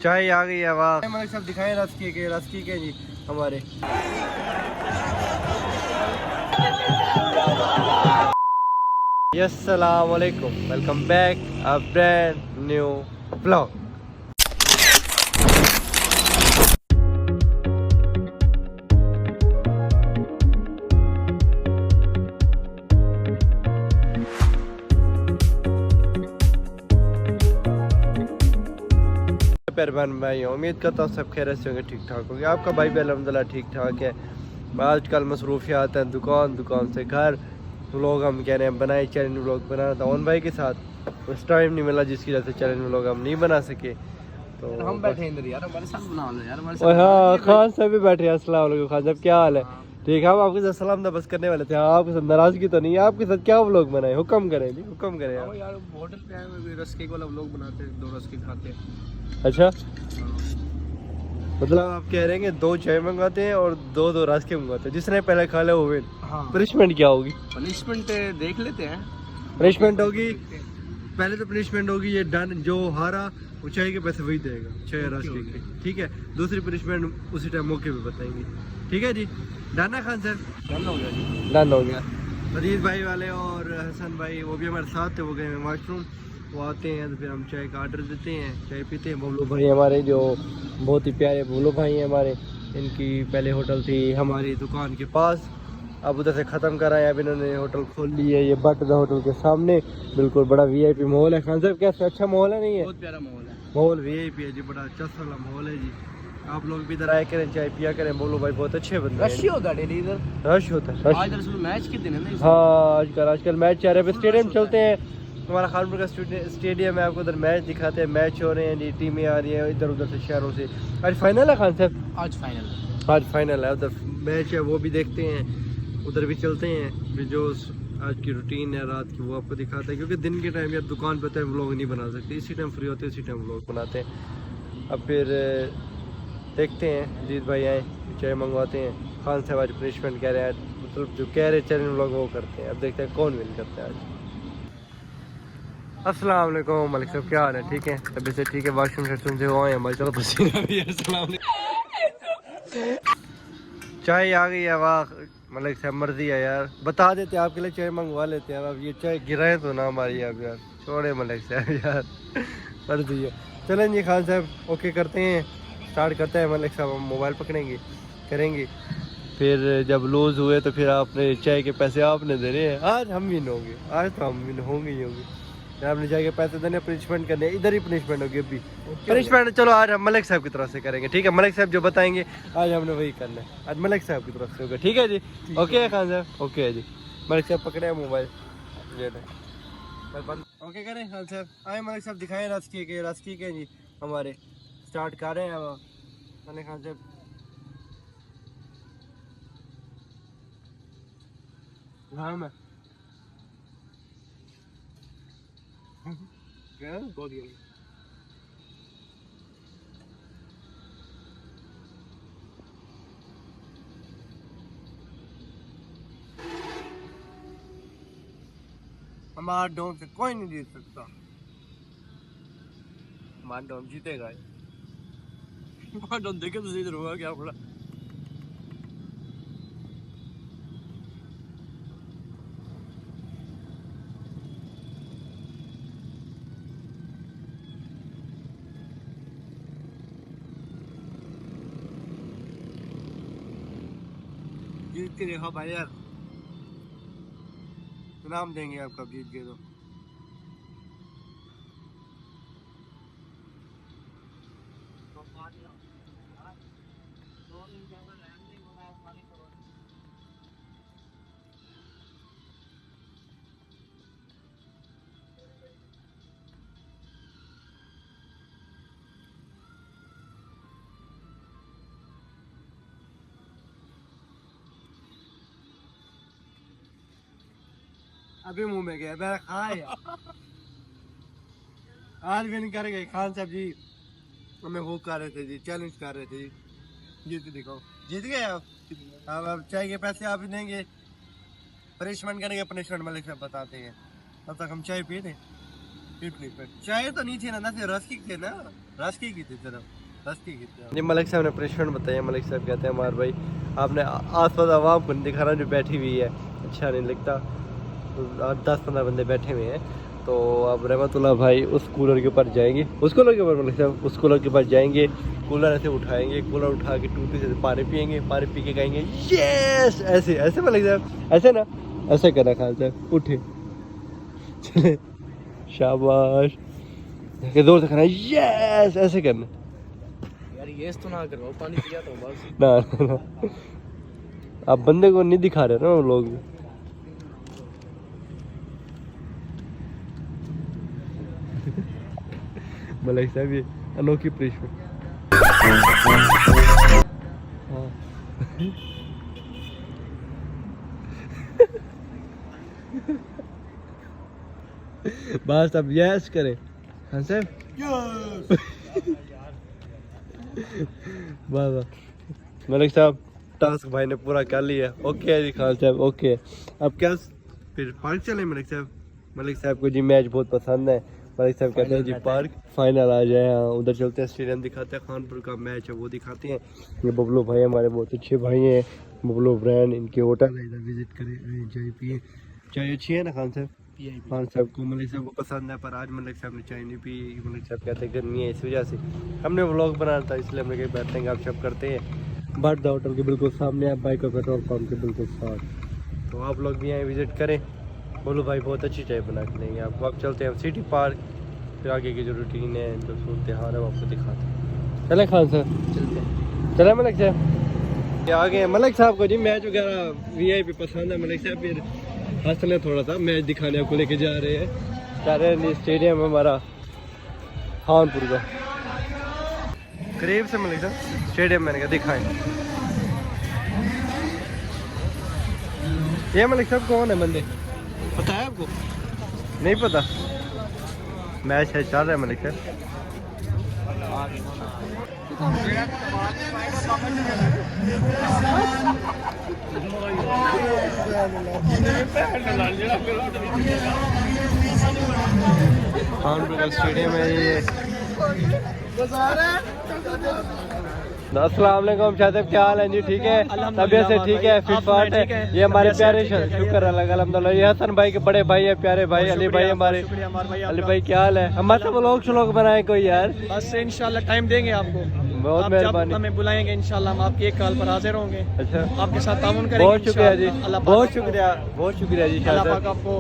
चाय आ गई है। वाह मलिक साहब दिखाएं रस्की के जी हमारे। अस्सलाम वालेकुम, welcome back a brand new blog. पेरबान भाई उम्मीद करता हूँ सब खैरियत से होंगे, ठीक ठाक होंगे। आपका भाई भी अल्हम्दुलिल्लाह ठीक ठाक है। आजकल मसरूफियात हैं, दुकान से घर। व्लॉग हम कह रहे हैं बनाए, चैलेंज व्लॉग बनाना था उन भाई के साथ, उस टाइम नहीं मिला जिसकी वजह से चैलेंज व्लॉग हम नहीं बना सके। तो हम बैठे इधर यार, हमारे साथ बना लो यार, हमारे साथ। हाँ खान साहब भी बैठे हैं। अस्सलाम वालेकुम खान साहब, क्या हाल है? ठीक है, हम आपके साथ सलाम बस करने वाले थे। आपके साथ नाराजगी तो नहीं है? आपके साथ क्या व्लॉग बनाए? हुक्म करें जी, हुक्म करें हाँ यार, होटल पे आए हुए रस्के वाला व्लॉग बनाते हैं, 2 रस्के खाते हैं। अच्छा, मतलब आप कह रहे हैं कि 2 चाय मंगवाते हैं और 2 रास्के मंगवाते हैं, जिसने पहले खा ले वो विन। हाँ, पनिशमेंट क्या होगी? पनिशमेंट देख लेते हैं। पनिशमेंट होगी, पहले तो पनिशमेंट होगी ये डन, जो हारा वो चाय के पैसे वही देगा, चाय रास्के के। ठीक है, दूसरी पनिशमेंट उसी टाइम मौके पे बताएंगे। ठीक है जी, डन है खान साहब? डन हो गया जी, डन हो गया। अजीज भाई वाले और हसन भाई वो भी हमारे साथ थे, वो गए वॉशरूम। वो आते हैं तो फिर हम चाय का आर्डर देते हैं, चाय पीते हैं। बबलू भाई हमारे जो बहुत ही प्यारे बबलू भाई हैं हमारे, इनकी पहले होटल थी हमारी दुकान के पास, अब उधर से ख़त्म कराया, अब इन्होंने होटल खोल ली है। ये बट द होटल के सामने बिल्कुल बड़ा वीआईपी माहौल है। खान साहब कैसे, अच्छा माहौल है? नहीं है, बहुत प्यारा माहौल है, माहौल वीआईपी है जी, बड़ा अच्छा वाला माहौल है जी। आप लोग भी इधर आया करें, चाय पिया करें। बोलो भाई बहुत अच्छे बंदे रश ही हैं। होता है डेली इधर, रश होता है, आज दरअसल मैच के दिन है ना इसलिए। हाँ आजकल मैच चल रहे हैं, स्टेडियम चलते हैं। हमारा खानपुर का स्टेडियम है, आपको उधर मैच दिखाते हैं। मैच हो रहे हैं जी, टीमें आ रही हैं इधर उधर से शहरों से। आज फाइनल है खान साहब, आज फाइनल, आज फाइनल है। उधर मैच है, वो भी देखते हैं, उधर भी चलते हैं। फिर जो आज की रूटीन है रात की वो आपको दिखाते हैं, क्योंकि दिन के टाइम यार दुकान पर तो व्लॉग नहीं बना सकते, इसी टाइम फ्री होते हैं इसी टाइम व्लॉग बनाते हैं। अब फिर देखते हैं, जीत भाई आए चाय मंगवाते हैं। खान साहब आज पनिशमेंट कह रहे हैं, मतलब जो कह रहे चैलेंज व्लॉग वो करते हैं। अब देखते हैं कौन विन करता है आज। अस्सलाम वालेकुम मलिक साहब, क्या हाल है? ठीक है, तबीयत से ठीक है? वॉशरूम शशरूम से हुआ है हमारे, चलो पसीना भी है। अस्सलाम वालेकुम, चाय आ गई है। वाह मलिक साहब मर्जी है यार, बता देते आपके लिए चाय मंगवा लेते हैं। अब ये चाय गिराए तो ना हमारी अब यार, छोड़े मलिक साहब यार, मर्जी है। चलें जी खान साहब, ओके करते हैं, स्टार्ट करते हैं। मलिक साहब हम मोबाइल पकड़ेंगे, करेंगे, फिर जब लूज़ हुए तो फिर आपने चाय के पैसे आपने दे रहे हैं। आज हम विन होंगे, आज तो हम विन होंगे ही होंगे। आपने चाय के पैसे देने, पनिशमेंट करने, इधर ही पनिशमेंट होगी अभी। पनिशमेंट चलो आज हम मलिक साहब की तरफ से करेंगे। ठीक है, मलिक साहब जो बताएंगे आज हमने वही करना है, आज मलिक साहब की तरफ से होगा। ठीक है जी, ओके है खान साहब, ओके है जी। मलिक साहब पकड़े हैं मोबाइल, ओके करें खान साहब। आए मलिक साहब दिखाएं रस्की के जी हमारे, स्टार्ट कर रहे हैं अब खान साहब। हाँ मैं क्या बोल गया? हमारा डोम से कोई नहीं जीत सकता, हमारा डोम जीतेगा। डन देखे तो इधर होगा क्या पड़ा। जीत के देखा भाई यार, इनाम देंगे आपका जीत गए तो। अभी मुंह में गया मेरा, खाया आज विन कर गए खान साहब जी। हमें वो कर रहे थे जी, चैलेंज कर रहे थे जी, जीत के दिखाओ। जीत गए आप, अब चाय के पैसे आप ही देंगे, पनिशमेंट करेंगे। पनिशमेंट मलिक साहब बताते हैं, तब तक हम चाय पी लें। चाय तो नहीं थी ना रस्की थे ना, रस्की की थी तरफ रस्की की थी। जी मलिक साहब ने पनिशमेंट बताया। मलिक साहब कहते हैं हमारे भाई आपने आस पास आवाम को नहीं दिखाना जो बैठी हुई है, अच्छा नहीं लगता। 10-15 बंदे बैठे हुए हैं। तो अब रहमतुल्लाह भाई उस कूलर के ऊपर जाएंगे, उस कूलर के ऊपर मलिक साहब उस कूलर के पास जाएंगे, कूलर ऐसे उठाएंगे, कूलर उठा के टूटी से पानी पियेंगे, पानी पी के कहेंगे यस, ऐसे ऐसे मलिक साहब ऐसे ना, ऐसे करना खान साहब, उठे चले शाबाश, जोर से खाना यस, ऐसे करना यार, ये तो ना करो, पानी पिया तो बस ना, आप बंदे को नहीं दिखा रहे ना वो लोग। मलिक साहब ये अनोखी पनिशमेंट। बस अब यस करें हाँ सर, वाह मलिक साहब टास्क भाई ने पूरा कर लिया। ओके है जी खान साहब, ओके। अब क्या फिर पार्क चले मलिक साहब? मलिक साहब को जी मैच बहुत पसंद है। मलिक साहब कहते हैं जी पार्क फाइनल आ जाए, हाँ उधर चलते हैं, स्टेडियम दिखाते हैं, खानपुर का मैच है वो दिखाते हैं। ये बबलू भाई हमारे बहुत अच्छे भाई हैं, बबलू ब्रांड, इनके होटल है, इधर विजिट करें, चाय पिए। चाय अच्छी है ना खान साहब? खान साहब को मलिक साहब को पसंद है, पर आज मलिक साहब ने चाय नहीं पी। मलिक साहब कहते हैं गर्मी है, इस वजह से हमने व्लॉग बनाना था, इसलिए हमने कहीं बैठेंगे आप सब करते हैं। बर्दा होटल के बिल्कुल सामने है, बाइक और पेट्रोल पंप के बिल्कुल साथ। तो आप लोग भी यहाँ विजिट करें, बोलो भाई बहुत अच्छी चाय बना के देंगे आपको। आप चलते हैं सिटी पार्क, फिर आगे की जो रूटीन है, जो सूरत हाल है वो आपको दिखाते हैं। चले खान साहब, चलते हैं, चले मलिक साहब। ये आगे मलिक साहब को जी मैच वगैरह VIP पसंद है। मलिक साहब फिर हंस लें थोड़ा सा, मैच दिखाने आपको लेके जा रहे हैं, कह रहे हैं स्टेडियम हमारा खानपुर का करीब से। मलिक साहब स्टेडियम मैंने कहा दिखाएं। ये मलिक साहब कौन है बंदे, पता है आपको? नहीं पता, मैच है चल रहा है मलिक साहब। खानपुर का स्टेडियम है ये। अस्सलाम वालेकुम शाह साहब, क्या हाल है जी? ठीक है, तबीयत से ठीक है, फिट फाट है। ये हमारे प्यारे शुक्र अल्हम्दुलिल्लाह, ये हसन भाई के बड़े भाई है, प्यारे भाई अली भाई हमारे। अली भाई क्या हाल है? हमारे तो व्लॉग श्लोक बनाए कोई यार, बस इंशाल्लाह टाइम देंगे आपको, बहुत मेहरबानी। हमें बुलाएंगे इंशाल्लाह, हम आपकी एक कॉल पर हाजिर होंगे। अच्छा, आपके साथ ताउन करेंगे। बहुत शुक्रिया जी, बहुत शुक्रिया, बहुत शुक्रिया जी। अल्लाह पाक आपको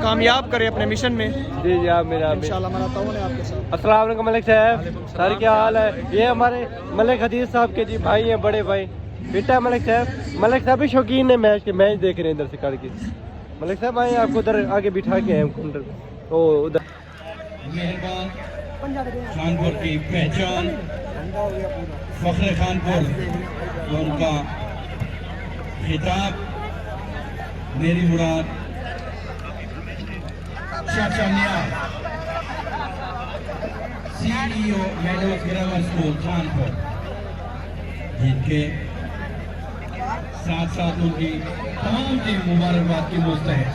कामयाब करे अपने मिशन में। जी जी आप मेरा इंशाल्लाह हमारा ताउन है आपके साथ। अस्सलाम वालेकुम मलिक साहब, सर क्या हाल है? ये हमारे मलिक हदीस साहब के जी भाई हैं, बड़े भाई। बेटा मलिक साहब, मलिक साहब भी शौकीन है मैच के, मैच देख रहे हैं इधर से काट के। मलिक साहब आए, आपको उधर आगे बिठा के हैं काउंटर पे, तो उधर खानपुर की पहचान फख्र खानपुर, उनका खिताब मेरी मुराद चाचा मियां, CEO Meadows grammar school Khanpur, जिनके साथ साथ उनकी तमाम टीम मुबारकबाद की मुस्तहिक।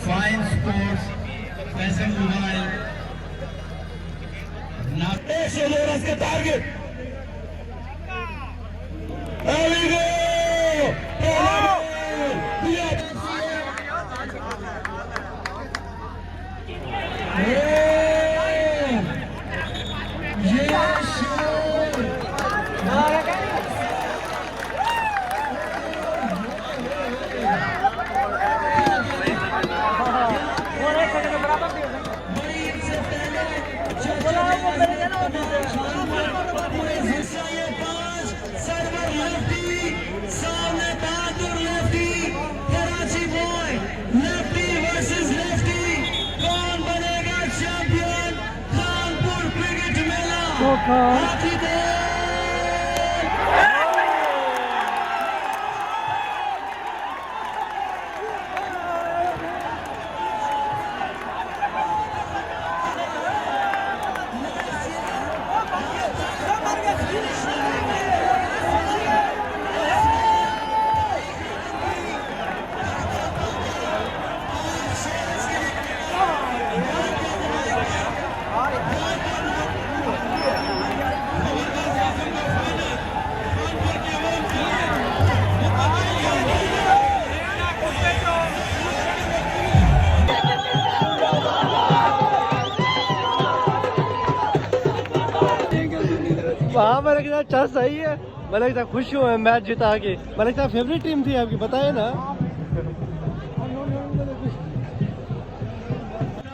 Fine sports, fashion mobile, 102 run का टारगेट। हाँ मलिक साहब अच्छा सही है। मलिक साहब खुश हुए हैं मैच जिता के। मलिक साहब फेवरेट टीम थी आपकी, बताए ना।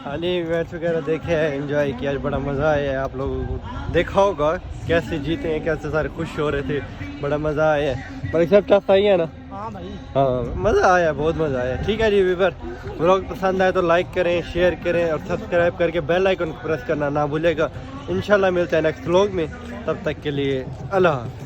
हाँ नहीं मैच वगैरह देखे हैं, एंजॉय किया, बड़ा मज़ा आया है। आप लोगों को देखा होगा कैसे जीते हैं, कैसे सारे खुश हो रहे थे, बड़ा मज़ा आया है। मलिक साहब क्या सही है ना। हाँ भाई, हाँ मज़ा आया, बहुत मज़ा आया। ठीक है जी व्यूअर, व्लॉग पसंद आए तो लाइक करें, शेयर करें और सब्सक्राइब करके बेल आइकन को प्रेस करना ना भूलेगा। इंशाल्लाह मिलते हैं नेक्स्ट व्लॉग में, तब तक के लिए अल्लाह हाफ़िज़।